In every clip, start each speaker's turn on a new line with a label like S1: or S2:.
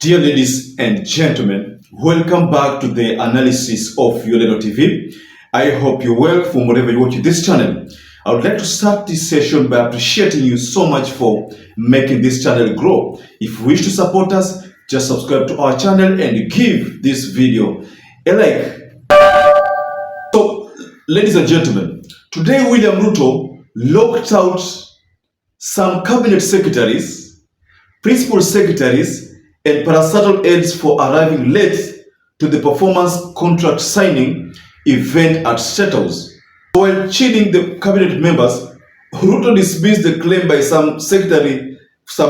S1: Dear ladies and gentlemen, welcome back to the analysis of YOLENO TV. I hope you're well from wherever you watch this channel. I would like to start this session by appreciating you so much for making this channel grow. If you wish to support us, just subscribe to our channel and give this video a like. So, ladies and gentlemen, today William Ruto locked out some cabinet secretaries, principal secretaries, and parastatal aides for arriving late to the performance contract signing event at STATEHOUSE. While chiding the cabinet members, Ruto dismissed the claim by some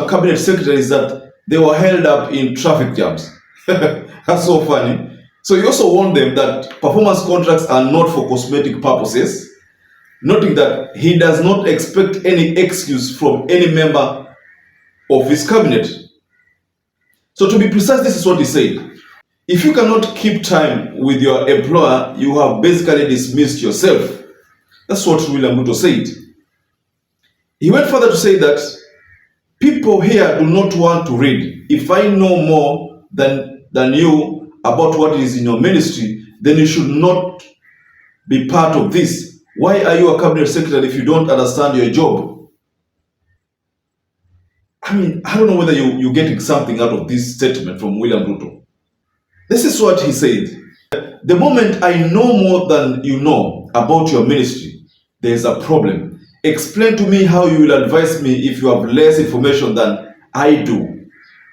S1: cabinet secretaries that they were held up in traffic jams. That's so funny. So he also warned them that performance contracts are not for cosmetic purposes, noting that he does not expect any excuse from any member of his cabinet. So to be precise, this is what he said. If you cannot keep time with your employer, you have basically dismissed yourself. That's what William Ruto said. He went further to say that people here do not want to read. If I know more than you about what is in your ministry, then you should not be part of this. Why are you a cabinet secretary if you don't understand your job? I mean, I don't know whether you're getting something out of this statement from William Ruto. This is what he said. The moment I know more than you know about your ministry, there's a problem. Explain to me how you will advise me if you have less information than I do.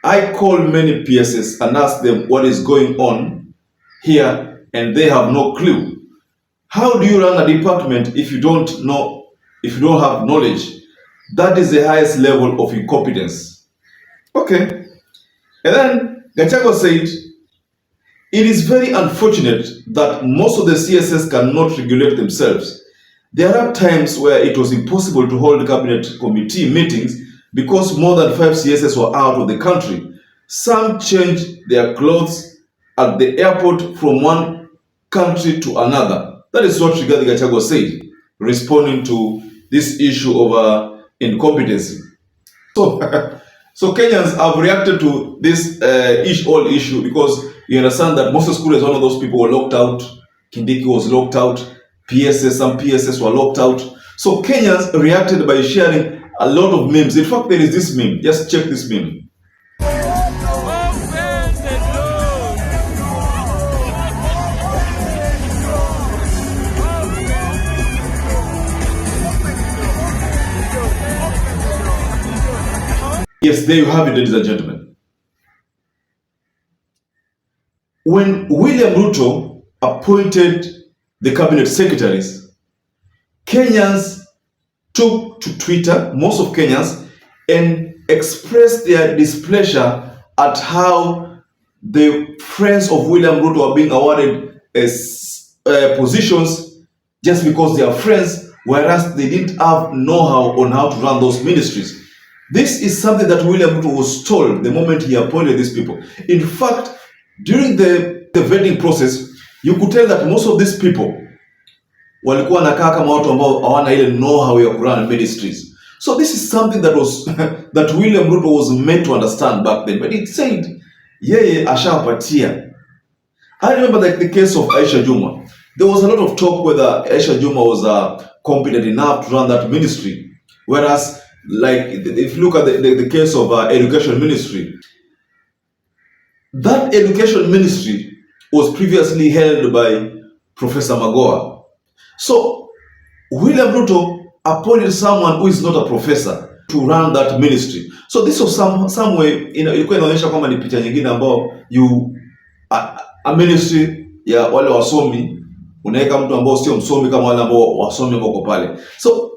S1: I call many PSS and ask them what is going on here, and they have no clue. How do you run a department if you don't have knowledge? That is the highest level of incompetence. Okay. And then Gachagua said, it is very unfortunate that most of the CSS cannot regulate themselves. There are times where it was impossible to hold cabinet committee meetings because more than 5 CSS were out of the country. Some changed their clothes at the airport from one country to another. That is what Rigathi Gachagua said, responding to this issue of incompetency. So Kenyans have reacted to this whole issue because you understand that Moses Kuria is one of those people who were locked out. Kindiki was locked out. Some PSS were locked out. So Kenyans reacted by sharing a lot of memes. In fact, there is this meme. Just check this meme. Yes, there you have it, ladies and gentlemen. When William Ruto appointed the cabinet secretaries, Kenyans took to Twitter, most of Kenyans, and expressed their displeasure at how the friends of William Ruto are being awarded as positions just because they are friends, whereas they didn't have know-how on how to run those ministries. This is something that William Ruto was told the moment he appointed these people. In fact, during the vetting process, you could tell that most of these people walikuwa nakaa kama watu ambao hawana ile know-how ya kurun ministries. So this is something that was that William Ruto was meant to understand back then. But it said, yeye ashapatia. I remember the case of Aisha Juma. There was a lot of talk whether Aisha Juma was competent enough to run that ministry. Whereas, like, if you look at the case of education ministry, that education ministry was previously held by Professor Magoha. So William Ruto appointed someone who is not a professor to run that ministry. So this was some way, ilikuwa inaonyesha kwamba ni picha nyingine ambao a ministry ya wale wasomi unaweka mtu ambao sio msomi kama wale ambao wasomi wako pale. So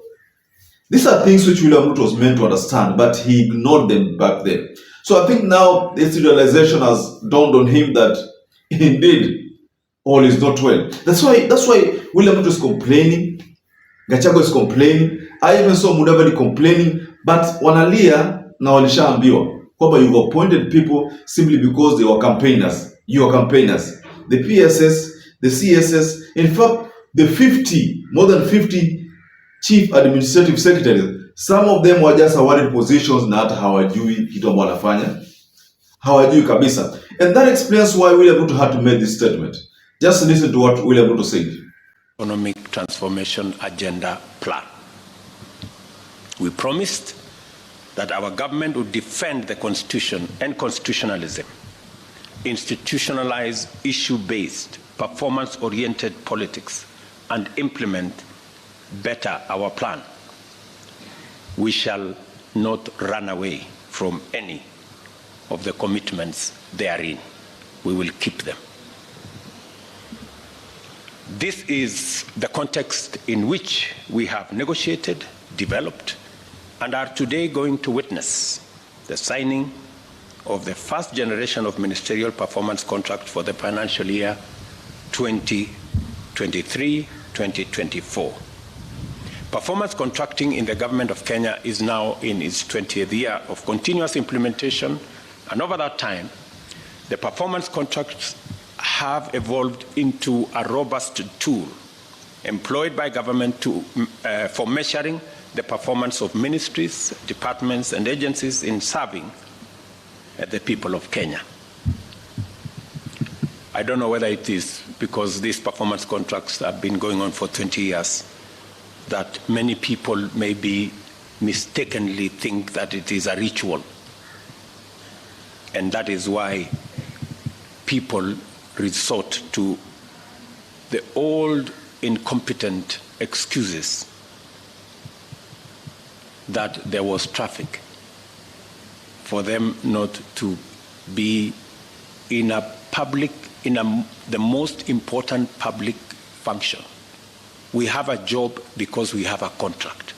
S1: these are things which William Ruto was meant to understand, but he ignored them back then. So I think now this realization has dawned on him that indeed all is not well. That's why William Ruto is complaining. Gachagua is complaining. I even saw Mudavadi complaining. But wanalia na walishaambiwa kwamba you've appointed people simply because they were campaigners. You are campaigners. The PSS, the CSS, in fact, more than 50 chief administrative secretaries, some of them were just awarded positions na hata hawajui kitu ambacho wanafanya. hawajui kabisa. And that explains why William Ruto had to make this statement. Just listen to what William Ruto said.
S2: Economic Transformation Agenda Plan. We promised that our government would defend the Constitution and constitutionalism, institutionalize issue-based, performance-oriented politics, and implement better our plan. We shall not run away from any of the commitments therein. We will keep them. This is the context in which we have negotiated, developed, and are today going to witness the signing of the first generation of ministerial performance contract for the financial year 2023-2024. Performance contracting in the government of Kenya is now in its 20th year of continuous implementation, and over that time, the performance contracts have evolved into a robust tool employed by government for measuring the performance of ministries, departments, and agencies in serving the people of Kenya. I don't know whether it is because these performance contracts have been going on for 20 years that many people maybe mistakenly think that it is a ritual. And that is why people resort to the old incompetent excuses that there was traffic, for them not to be in a public, the most important public function. We have a job because we have a contract.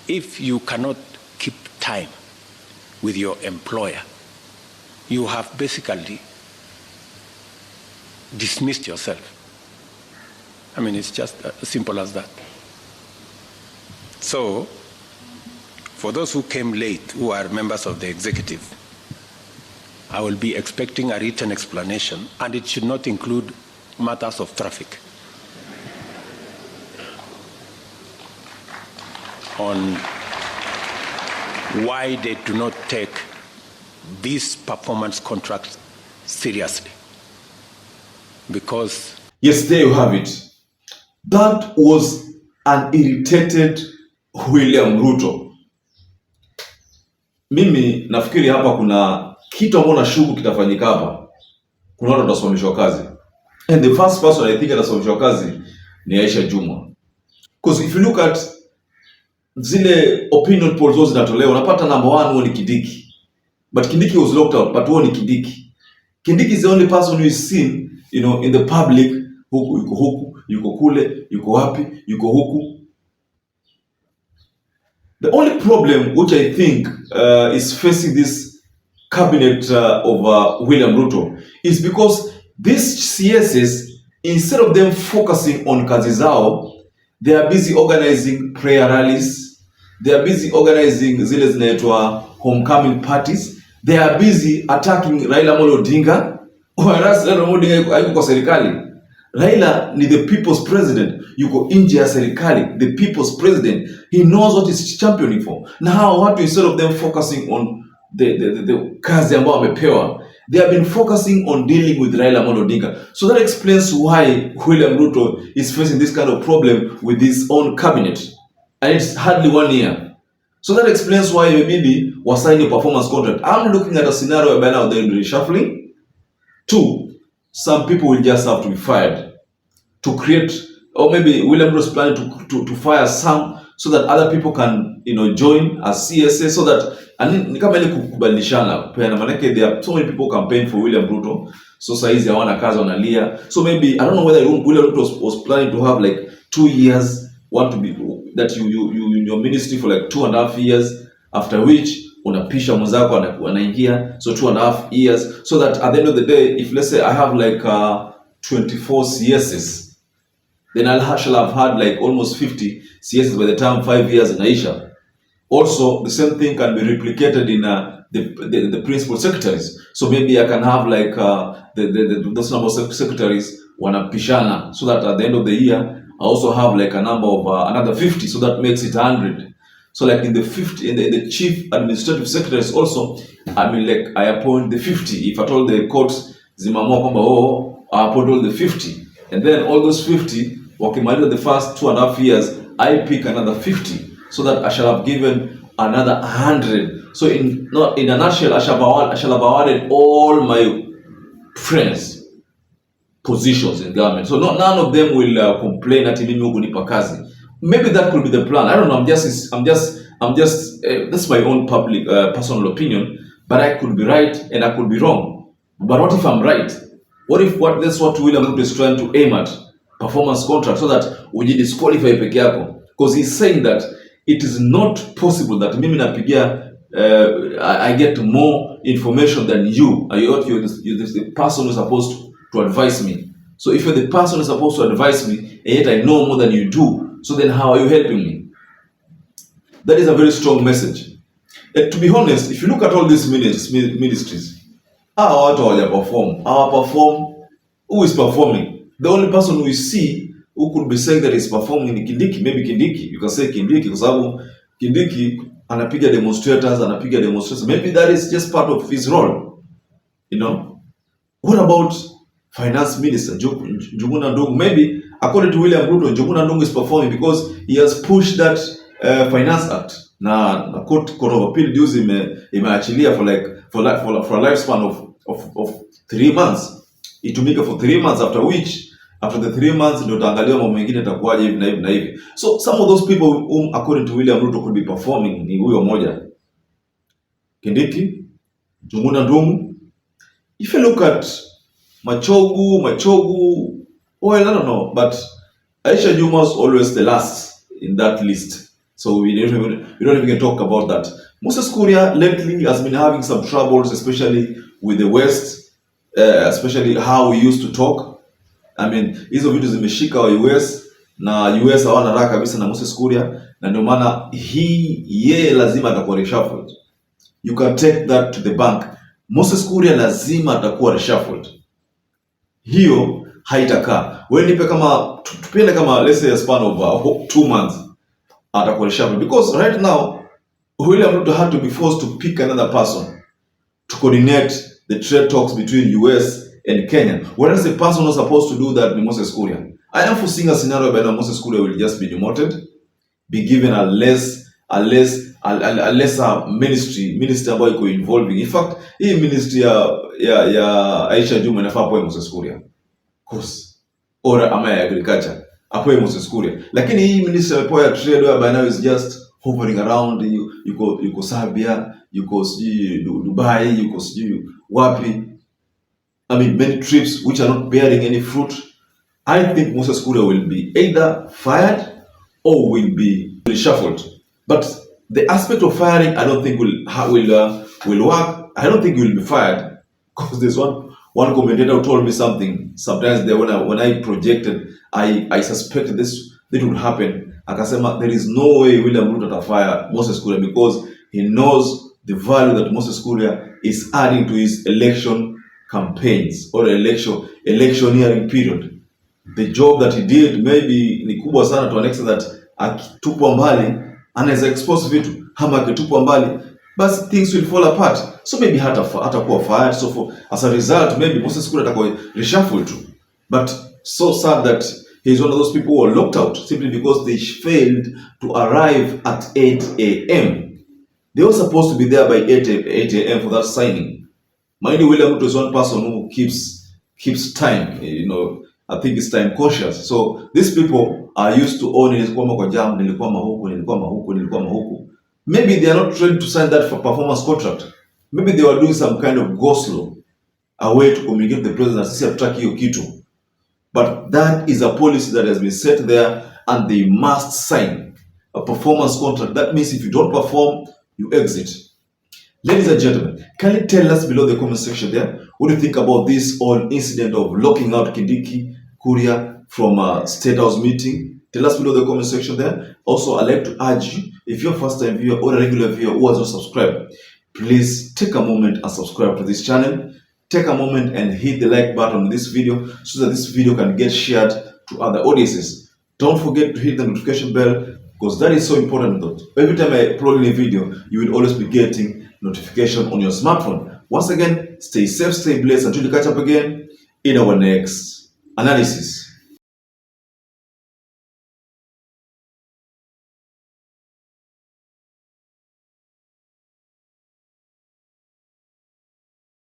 S2: If you cannot keep time with your employer, you have basically dismissed yourself. I mean, it's just as simple as that. So, for those who came late, who are members of the executive, I will be expecting a written explanation, and it should not include matters of traffic, on why they do not take these performance contracts seriously. Because
S1: yes, there you have it. That was an irritated William Ruto. Mimi nafikiri hapa kuna kitu ambacho nashuku kitafanyika hapa. Kuna watu watasimamishwa kazi. And the first person I think atasimamishwa kazi ni Aisha Juma. Because if you look at zile opinion polls zinatolewa, unapata number 1 huo ni Kindiki. But Kindiki was locked out, but huo ni Kindiki. Kindiki is the only person who is seen, you know, in the public, huku, yuko kule, yuko wapi, yuko huku. The only problem which I think is facing this cabinet of William Ruto is because these CSs, instead of them focusing on kazi zao, they are busy organizing prayer rallies, they are busy organizing zile zinaitwa homecoming parties, they are busy attacking Raila Amolo Odinga, whereas Raila Amolo Odinga hayuko kwa serikali. Raila ni the people's president, yuko nje ya serikali, the people's president. He knows what he's championing for. Na hao watu, instead of them focusing on the kazi ambao wamepewa, they have been focusing on dealing with Raila Amolo Odinga. So that explains why William Ruto is facing this kind of problem with his own cabinet. And it's hardly 1 year. So that explains why maybe was signing a performance contract. I'm looking at a scenario where by now they'll be reshuffling. 2, some people will just have to be fired to create, or maybe William Ruto is planning to fire some so that other people can, you know, join as CSA, so that, and ni kama ile kubadilishana peana, manake there are so many people campaign for William Ruto, so saizi hawana kazi wanalia. So maybe I don't know whether William Ruto was planning to have like 2 years, want to be that you in your ministry for like 2.5 years, after which unapisha mwenzako anaingia, so 2.5 years, so that at the end of the day, if let's say I have like 24 CSs, then shall have had like almost 50 CSs by the time 5 years inaisha. Also, the same thing can be replicated in the principal secretaries. So maybe I can have like those number of secretaries wanapishana, so that at the end of the year I also have like a number of another 50, so that makes it 100. So like in the 50, in the chief administrative secretaries also, I mean like I appoint the 50. If at all the courts zimamua kwamba I appoint all the 50, and then all those 50 wakimaliza the first 2.5 years, I pick another 50, so that I shall have given another 100. So in a nutshell, I shall have awarded all my friends positions in government. So none of them will complain that mimi hukunipa kazi. Maybe that could be the plan. I don't know. I'm just that's my own public personal opinion, but I could be right and I could be wrong. But what if I'm right? That's what William Ruto is trying to aim at, performance contract, so that ujidisqualify peke yako, because he's saying that it is not possible that mimi napigia I get more information than you. You're the person who's supposed to advise me. So if you're the person who's supposed to advise me, and yet I know more than you do, so then how are you helping me? That is a very strong message. And to be honest, if you look at all these ministries, our perform. Who is performing? The only person we see who could be saying that is performing in Kindiki, maybe Kindiki. You can say Kindiki, kwa sababu Kindiki anapiga demonstrators. Maybe that is just part of his role. You know? What about finance minister Njuguna Ndung'u? Maybe according to William Ruto, Njuguna Ndung'u is performing because he has pushed that finance act. Na court of appeal juzi imeachilia for a lifespan of 3 months. Itumike for 3 months, after the 3 months ndio utaangalia mambo mengine itakuwaje hivi na hivi. So some of those people whom according to William Ruto could be performing ni huyo moja, Kindiki, Njuguna Ndung'u. If you look at Machogu, well, I don't know, but Aisha Juma is always the last in that list. So we don't even talk about that. Moses Kuria lately has been having some troubles, especially with the West, especially how we used to talk. I mean, hizo vitu zimeshika wa US na US hawana raha kabisa na Moses Kuria, na ndio maana yeye lazima atakuwa reshuffled. You can take that to the bank. Moses Kuria lazima atakuwa reshuffled. Hiyo haitakaa. Wewe nipe kama tupende kama let's say a span of 2 months atakuwa reshuffled, because right now William Ruto had to be forced to pick another person to coordinate the trade talks between US and Kenya, whereas the person who's supposed to do that is Moses Kuria. I am foreseeing a scenario where Moses Kuria will just be demoted, be given a lesser ministry ambayo iko involving. In fact, hii ministry ya Aisha Juma inafaa apoe Moses Kuria, course, or ama ya agriculture apoe Moses Kuria. Lakini hii ministry ya trade by now is just hovering around. Yuko Serbia, yuko Dubai, yuko wapi. I mean, many trips which are not bearing any fruit. I think Moses Kuria will be either fired or will be reshuffled. But the aspect of firing, I don't think will work. I don't think he will be fired, because there's one commentator who told me something. Sometimes when I projected, I suspected this would happen. Akasema there is no way William Ruto will fire Moses Kuria, because he knows the value that Moses Kuria is adding to his election campaigns or electioneering period. The job that he did maybe ni kubwa sana to an extent that akitupwa mbali anaweza expose vitu, ama akitupwa mbali but things will fall apart. So maybe hatakuwa fired. So as a result, maybe Moses Kuria atakuwa reshuffled too. But so sad that he's one of those people who are locked out simply because they failed to arrive at 8 a.m. They were supposed to be there by 8 a.m. for that signing. Mind you, William Ruto is one person who keeps time. You know, I think it's time cautious. So these people are used to owning nilikwama kwa jam, nilikwama huku. Maybe they are not ready to sign that for performance contract. Maybe they were doing some kind of go slow, a way to communicate the president, sisi hatutaki hiyo kitu. But that is a policy that has been set there, and they must sign a performance contract. That means if you don't perform, you exit. Ladies and gentlemen, can you tell us below the comment section there, what do you think about this whole incident of locking out Kindiki, Kuria from a State House meeting? Tell us below the comment section there. Also, I'd like to urge you, if you're a first-time viewer or a regular viewer who has not subscribed, please take a moment and subscribe to this channel. Take a moment and hit the like button on this video so that this video can get shared to other audiences. Don't forget to hit the notification bell because that is so important. That every time I upload a video, you will always be getting notification on your smartphone. Once again, stay safe, stay blessed until we catch up again in our next analysis.